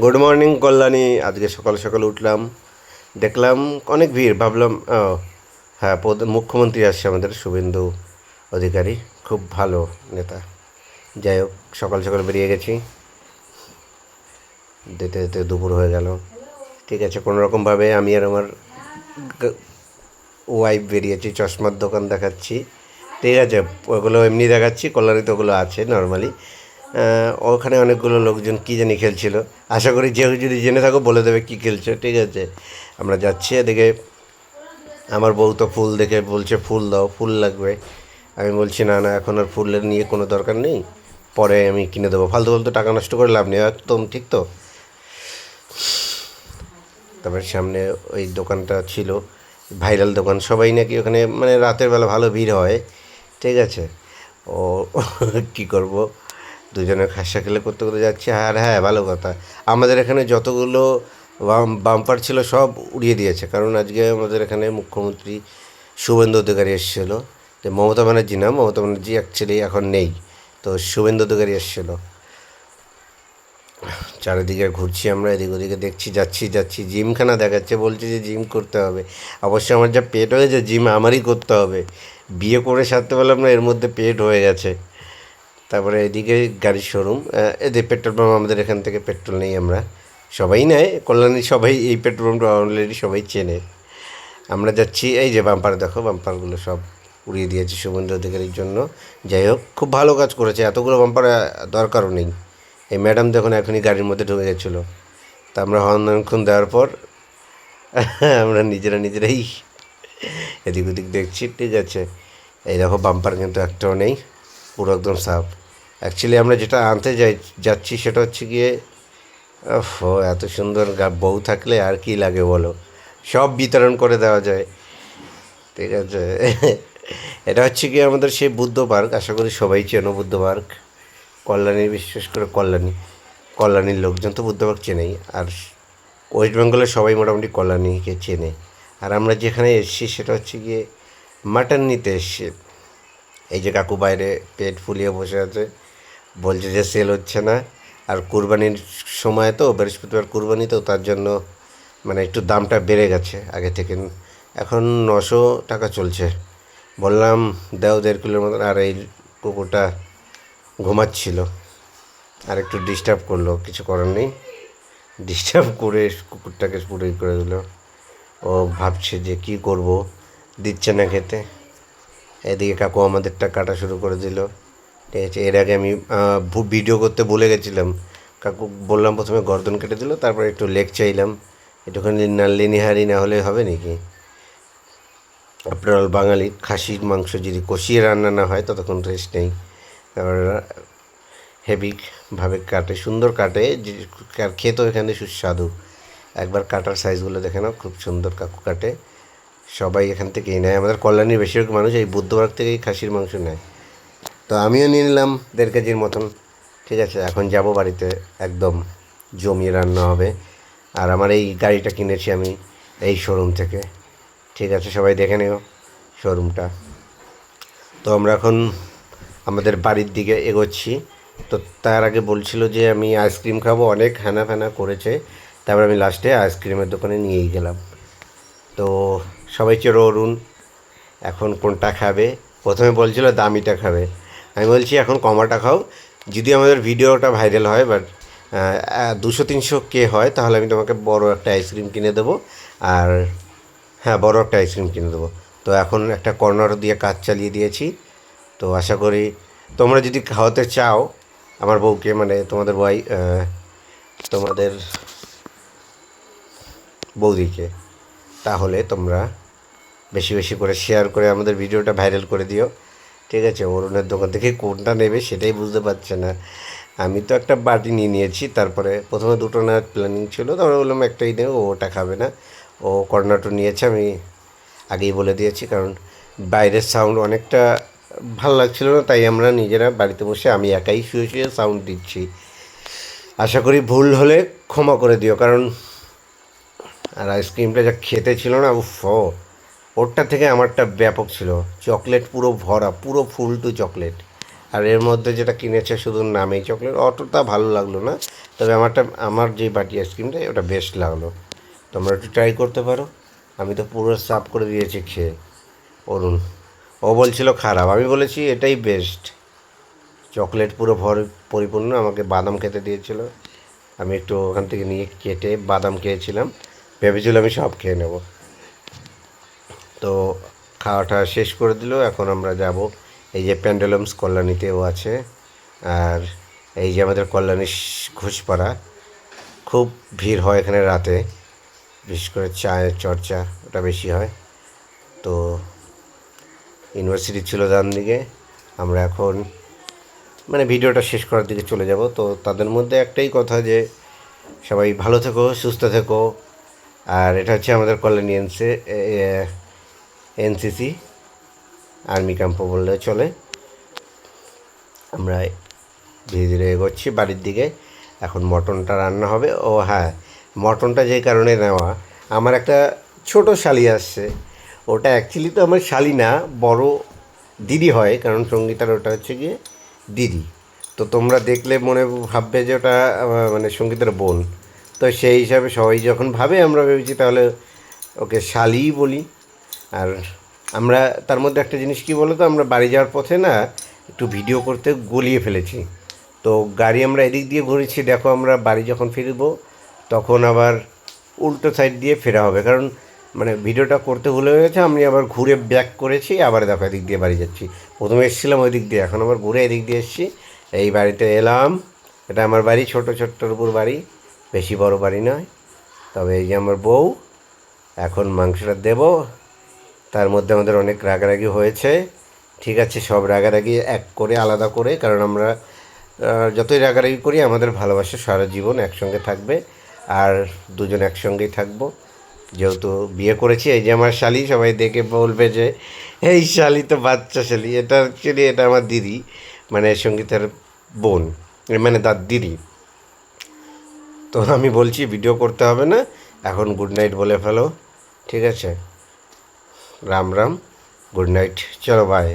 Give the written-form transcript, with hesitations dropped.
Good morning Kalyani. আজকে সকাল সকাল উঠলাম, দেখলাম অনেক ভিড়। ভাবলাম হ্যাঁ, মুখ্যমন্ত্রী আসছে আমাদের, শুভেন্দু অধিকারী, খুব ভালো নেতা। যাই হোক, সকাল সকাল বেরিয়ে গেছি, যেতে যেতে দুপুর হয়ে গেল। ঠিক আছে, কোনো রকমভাবে আমি আর আমার ওয়াইফ বেরিয়েছি, চশমার দোকান দেখাচ্ছি। ঠিক আছে, ওগুলো এমনি দেখাচ্ছি, কল্যাণীতে ওগুলো আছে নর্মালি। ওখানে অনেকগুলো লোকজন কী জানি খেলছিল। আশা করি যে যদি জেনে থাকো বলে দেবে কী খেলছে। ঠিক আছে, আমরা যাচ্ছি। এদিকে আমার বউ তো ফুল দেখে বলছে ফুল দাও, ফুল লাগবে। আমি বলছি না না, এখন আর ফুলের নিয়ে কোনো দরকার নেই, পরে আমি কিনে দেবো। ফালতু ফালতু টাকা নষ্ট করে লাভ নেই, একদম ঠিক তো। তারপরে সামনে ওই দোকানটা ছিল, ভাইরাল দোকান, সবাই নাকি ওখানে মানে রাতের বেলা ভালো ভিড় হয়। ঠিক আছে, ও কী করব, দুজনে খাসা খেলে করতে করতে যাচ্ছে। আর হ্যাঁ, ভালো কথা, আমাদের এখানে যতগুলো বাম্পার ছিল সব উড়িয়ে দিয়েছে, কারণ আজকে আমাদের এখানে মুখ্যমন্ত্রী শুভেন্দু অধিকারী এসেছিলো। যে মমতা ব্যানার্জি না, মমতা ব্যানার্জি অ্যাকচুয়ালি এখন নেই, তো শুভেন্দু অধিকারী এসেছিলো। চারিদিকে ঘুরছি আমরা, এদিক ওদিকে দেখছি, যাচ্ছি যাচ্ছি, জিমখানা দেখাচ্ছে, বলছে যে জিম করতে হবে। অবশ্য আমার যা পেট হয়েছে, জিম আমারই করতে হবে। বিয়ে করে সারতে পারলাম না, এর মধ্যে পেট হয়ে গেছে। তারপরে এদিকে গাড়ির শোরুম, এদের পেট্রোল পাম্প, আমাদের এখান থেকে পেট্রোল নেই আমরা, সবাই নেয় কল্যাণী, সবাই এই পেট্রোল পাম্পটা অলরেডি সবাই চেনে। আমরা যাচ্ছি, এই যে বাম্পার দেখো, বাম্পারগুলো সব উড়িয়ে দিয়েছে শুভেন্দু অধিকারীর জন্য। যাই হোক, খুব ভালো কাজ করেছে, এতগুলো বাম্পার দরকারও নেই। এই ম্যাডাম দেখুন এখনই গাড়ির মধ্যে ঢুকে গেছিলো, তা আমরা হর্ন দেওয়ার পর আমরা নিজেরাই এদিক ওদিক দেখছি। ঠিক আছে, এই দেখো বাম্পার কিন্তু একটাও নেই, পুরো একদম সাফ। অ্যাকচুয়ালি আমরা যেটা আনতে যাচ্ছি সেটা হচ্ছে গিয়ে, ও এত সুন্দর বউ থাকলে আর কি লাগে বলো, সব বিতরণ করে দেওয়া যায়। ঠিক আছে, এটা হচ্ছে কি আমাদের সেই বুদ্ধ পার্ক, আশা করি সবাই চেনো বুদ্ধ পার্ক। কল্যাণী, বিশেষ করে কল্যাণীর লোকজন তো বুদ্ধ পার্ক চেনেই, আর ওয়েস্ট বেঙ্গলের সবাই মোটামুটি কল্যাণীকে চেনে। আর আমরা যেখানে এসেছি সেটা হচ্ছে গিয়ে মাটন নিতে এসছি। এই যে কাকু বাইরে পেট ফুলিয়ে বসে আছে, বলছে যে সেল হচ্ছে না। আর কুরবানির সময় তো, বৃহস্পতিবার কুরবানি, তো তার জন্য মানে একটু দামটা বেড়ে গেছে আগে থেকে। এখন 900 টাকা চলছে। বললাম দাও 1.5 কিলোর মতন, আর এই কুকুরটা ঘুমাচ্ছিল আর একটু ডিস্টার্ব করলো, কিছু করার নেই, ডিস্টার্ব করে কুকুরটাকে পুরোই করে দিল। ও ভাবছে যে কি করব, দিচ্ছে না খেতে। এদিকে কাকু আমাদেরটা কাটা শুরু করে দিল। ঠিক আছে, এর আগে আমি ভিডিও করতে ভুলে গেছিলাম, কাকু বললাম প্রথমে গর্দন কেটে দিল, তারপরে একটু লেগ চাইলাম, একটুখানি লিনিহারি না হলে হবে নাকি। আপনার বাঙালি খাসির মাংস যদি কষিয়ে রান্না না হয় ততক্ষণ রেস্ট নেই। তারপর হেভিভাবে কাটে, সুন্দর কাটে, যে খেতেও এখানে সুস্বাদু। একবার কাটার সাইজগুলো দেখে নাও, খুব সুন্দর কাকু কাটে। সবাই এখান থেকেই নেয়, আমাদের কল্যাণীর বেশিরভাগ মানুষ এই বুদ্ধবার থেকেই খাসির মাংস নেয়। তো আমিও নিয়ে নিলাম 1.5 কেজির মতন। ঠিক আছে, এখন যাব বাড়িতে, একদম জমিয়ে রান্না হবে। আর আমার এই গাড়িটা কিনেছি আমি এই শোরুম থেকে। ঠিক আছে, সবাই দেখে নিও শোরুমটা। তো আমরা এখন আমাদের বাড়ির দিকে এগোচ্ছি। তো তার আগে বলছিল যে আমি আইসক্রিম খাবো, অনেক হ্যানা ফ্যানা করেছে। তারপর আমি লাস্টে আইসক্রিমের দোকানে নিয়েই গেলাম। তো সবাই চেরো অরুণ, এখন কোনটা খাবে। প্রথমে বলছিল দামিটা খাবে, আমি বলছি এখন কমাটা খাও, যদি আমাদের ভিডিওটা ভাইরাল হয়, বাট 200-300 কে হয়, তাহলে আমি তোমাকে বড় একটা আইসক্রিম কিনে দেবো। আর হ্যাঁ, বড় একটা আইসক্রিম কিনে দেবো। তো এখন একটা কর্নার দিয়ে কাজ চালিয়ে দিয়েছি। তো আশা করি তোমরা যদি খাওয়াতে চাও আমার বউকে, মানে তোমাদের তোমাদের বৌদিকে, তাহলে তোমরা বেশি বেশি করে শেয়ার করে আমাদের ভিডিওটা ভাইরাল করে দিও। ঠিক আছে, অরুণের দোকান থেকে কোনটা নেবে সেটাই বুঝতে পারছে না। আমি তো একটা বাটি নিয়ে নিয়েছি, তারপরে প্রথমে দুটো নেওয়ার প্ল্যানিং ছিল, তারপরে বললাম একটাই নেব, ওটা খাবে না। ও কর্নাটো নিয়েছে, আমি আগেই বলে দিয়েছি, কারণ বাইরের সাউন্ড অনেকটা ভালো লাগছিল না, তাই আমরা নিজেরা বাড়িতে বসে আমি একাই শুয়ে শুয়ে সাউন্ড দিচ্ছি। আশা করি ভুল হলে ক্ষমা করে দিও, কারণ আর আইসক্রিমটা যা খেতে ছিল না, উফ, ওরটা থেকে আমারটা ব্যাপক ছিল। চকলেট পুরো ভরা, পুরো ফুল টু চকলেট। আর এর মধ্যে যেটা কিনেছে শুধু নামেই চকলেট, অতটা ভালো লাগলো না, তবে আমার যে বাটি আইসক্রিমটা ওটা বেস্ট লাগলো। তোমরা একটু ট্রাই করতে পারো। আমি তো পুরো সাফ করে দিয়েছি খেয়ে। অরুণ ও বলছিল খারাপ, আমি বলেছি এটাই বেস্ট। চকলেট পুরো পরিপূর্ণ। আমাকে বাদাম খেতে দিয়েছিল, আমি একটু ওখান থেকে নিয়ে কেটে বাদাম খেয়েছিলাম, ভেবেছিলাম আমি সব খেয়ে নেব। তো খাওয়াটা শেষ করে দিল। এখন আমরা যাব এই যে প্যান্ডেলমস কল্যাণীতেও আছে, আর এই যে আমাদের কল্যাণী ঘোষপাড়া, খুব ভিড় হয় এখানে রাতে, বিশেষ করে চায়ের চর্চা ওটা বেশি হয়। তো ইউনিভার্সিটি ছিল ডান দিকে, আমরা এখন মানে ভিডিওটা শেষ করার দিকে চলে যাব। তো তাদের মধ্যে একটাই কথা যে সবাই ভালো থেকো, সুস্থ থেকো। আর এটা হচ্ছে আমাদের কল্যাণী এনসিসি আর্মি ক্যাম্পও বললে চলে। আমরা ধীরে ধীরে এগোচ্ছি বাড়ির দিকে। এখন মটনটা রান্না হবে। ও হ্যাঁ, মটনটা যেই কারণে নেওয়া, আমার একটা ছোট শালি আসছে, ওটা অ্যাকচুয়ালি তো আমার শালি না, বড় দিদি হয়, কারণ সঙ্গীতার ওটা হচ্ছে গিয়ে দিদি। তো তোমরা দেখলে মনে ভাববে যে ওটা মানে সঙ্গীতের বোন। তো সেই হিসাবে সবাই যখন ভাবে, আমরা ভেবেছি তাহলে ওকে শালিই বলি। আর আমরা তার মধ্যে একটা জিনিস কী বলো তো, আমরা বাড়ি যাওয়ার পথে না একটু ভিডিও করতে গলিয়ে ফেলেছি। তো গাড়ি আমরা এদিক দিয়ে ঘুরেছি, দেখো আমরা বাড়ি যখন ফিরবো তখন আবার উল্টো সাইড দিয়ে ফেরা হবে, কারণ মানে ভিডিওটা করতে ভুলে গেছে। আমি আবার ঘুরে ব্যাক করেছি, আবার দেখো এদিক দিয়ে বাড়ি যাচ্ছি। প্রথমে এসেছিলাম ওই দিক দিয়ে, এখন আবার ঘুরে এদিক দিয়ে এসেছি, এই বাড়িতে এলাম। এটা আমার বাড়ি, ছোট্টর উপর বাড়ি, বেশি বড় বাড়ি নয়। তবে এই যে আমার বউ, এখন মাংসটা দেবো। তার মধ্যে আমাদের অনেক রাগারাগি হয়েছে, ঠিক আছে, সব রাগারাগি এক করে আলাদা করে, কারণ আমরা যতই রাগারাগি করি আমাদের ভালোবাসা সারা জীবন একসঙ্গে থাকবে, আর দুজন একসঙ্গেই থাকবো। যেহেতু বিয়ে করেছি, এই যে আমার শালি, সবাই দেখে বলবে যে এই শালি তো বাচ্চা শালি। এটা অ্যাকচুয়ালি এটা আমার দিদি, মানে সঙ্গীতের বোন, মানে তার দিদি। তো আমি বলছি ভিডিও করতে হবে না, এখন গুড নাইট বলে ফেলো, ঠিক আছে? রাম রাম, গুড নাইট, চলো বাই।